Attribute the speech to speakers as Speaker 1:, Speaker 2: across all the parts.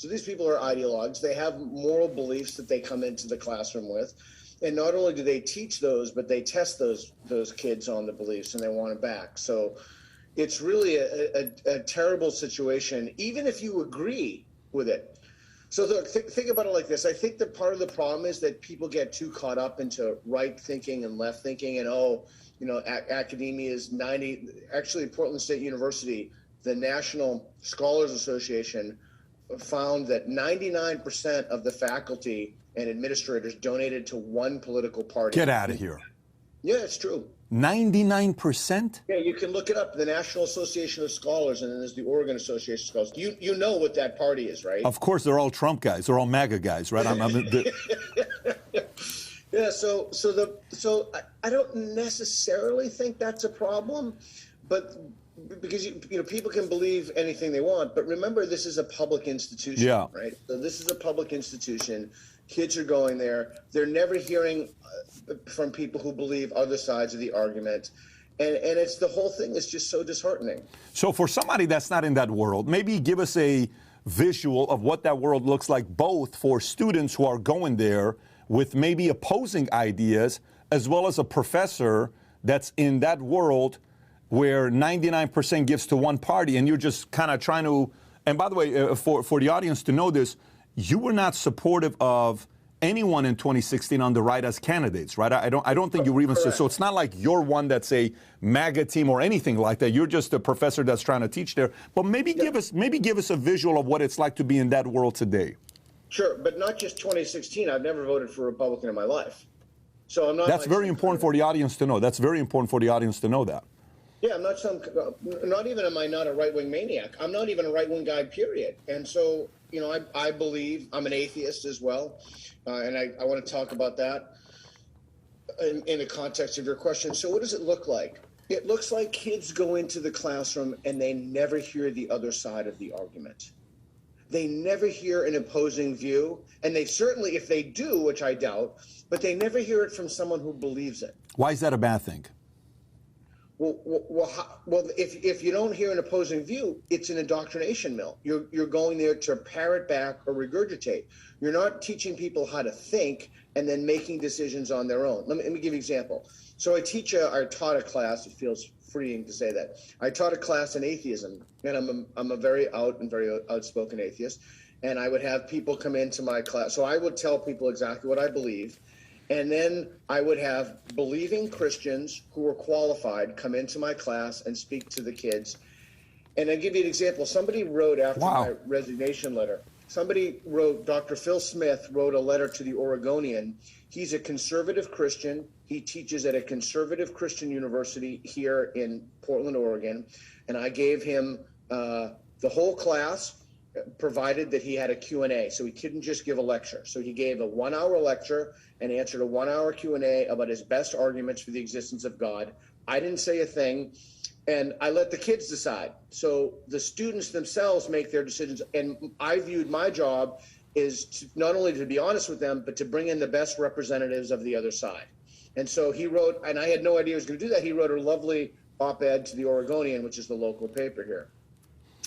Speaker 1: So these people are ideologues. They have moral beliefs that they come into the classroom with. And not only do they teach those, but they test those kids on the beliefs, and they want it back. So it's really a terrible situation, even if you agree with it. So look, think about it like this. I think that part of the problem is that people get too caught up into right thinking and left thinking, and academia is 90. Actually, Portland State University, the National Scholars Association, found that 99% of the faculty and administrators donated to one political party.
Speaker 2: Get out of here.
Speaker 1: Yeah, it's true.
Speaker 2: 99%?
Speaker 1: Yeah, you can look it up. The National Association of Scholars, and then there's the Oregon Association of Scholars. You know what that party is, right?
Speaker 2: Of course, they're all Trump guys. They're all MAGA guys, right?
Speaker 1: Yeah. So I don't necessarily think that's a problem, but because people can believe anything they want. But remember, this is a public institution, right? So this is a public institution. Kids are going there. They're never hearing from people who believe other sides of the argument. And it's the whole thing is just so disheartening.
Speaker 2: So for somebody that's not in that world, maybe give us a visual of what that world looks like, both for students who are going there with maybe opposing ideas, as well as a professor that's in that world where 99% gives to one party, and you're just kind of trying to, and by the way, for the audience to know this, you were not supportive of anyone in 2016 on the right as candidates, right? I don't think you were even, so it's not like you're one that's a MAGA team or anything like that. You're just a professor that's trying to teach there. But maybe give us a visual of what it's like to be in that world today.
Speaker 1: Sure, but not just 2016. I've never voted for a Republican in my life. So I'm not.
Speaker 2: That's very important for the audience to know. That's very important for the audience to know that.
Speaker 1: Yeah, I'm not even am I not a right-wing maniac. I'm not even a right-wing guy, period. And so, I believe I'm an atheist as well. And I want to talk about that in the context of your question. So what does it look like? It looks like kids go into the classroom and they never hear the other side of the argument. They never hear an opposing view. And they certainly, if they do, which I doubt, but they never hear it from someone who believes it.
Speaker 2: Why is that a bad thing?
Speaker 1: Well, if you don't hear an opposing view, it's an indoctrination mill. You're going there to parrot back or regurgitate. You're not teaching people how to think and then making decisions on their own. Let me give you an example. So I taught a class. It feels freeing to say that. I taught a class in atheism, and I'm a very outspoken atheist. And I would have people come into my class. So I would tell people exactly what I believe. And then I would have believing Christians who were qualified come into my class and speak to the kids. And I'll give you an example. Somebody wrote after my resignation letter. Dr. Phil Smith wrote a letter to the Oregonian. He's a conservative Christian. He teaches at a conservative Christian university here in Portland, Oregon. And I gave him the whole class, provided that he had a Q&A. So he couldn't just give a lecture. So he gave a 1-hour lecture and answered a 1-hour Q&A about his best arguments for the existence of God. I didn't say a thing, and I let the kids decide. So the students themselves make their decisions, and I viewed my job is to, not only to be honest with them, but to bring in the best representatives of the other side. And so he wrote, and I had no idea he was going to do that, he wrote a lovely op-ed to the Oregonian, which is the local paper here.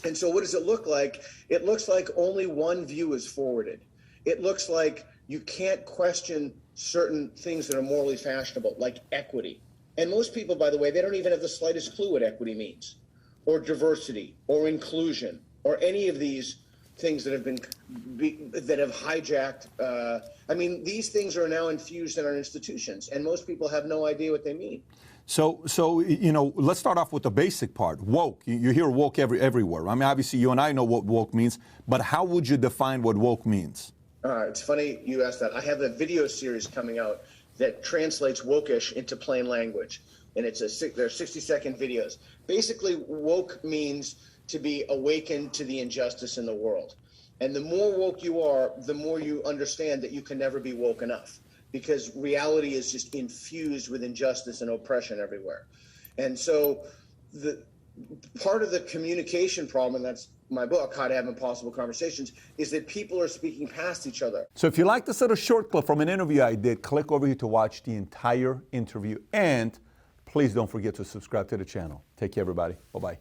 Speaker 1: And so what does it look like? It looks like only one view is forwarded. It looks like you can't question certain things that are morally fashionable, like equity. And most people, by the way, they don't even have the slightest clue what equity means, or diversity, or inclusion, or any of these things that have hijacked. These things are now infused in our institutions, and most people have no idea what they mean.
Speaker 2: So let's start off with the basic part. Woke. You hear woke everywhere. I mean, obviously, you and I know what woke means, but how would you define what woke means?
Speaker 1: It's funny you asked that. I have a video series coming out that translates wokish into plain language, and they're 60-second videos. Basically, woke means to be awakened to the injustice in the world. And the more woke you are, the more you understand that you can never be woke enough, because reality is just infused with injustice and oppression everywhere. And so the part of the communication problem, and that's my book, How to Have Impossible Conversations, is that people are speaking past each other.
Speaker 2: So if you like this little short clip from an interview I did, click over here to watch the entire interview. And please don't forget to subscribe to the channel. Take care, everybody. Bye-bye.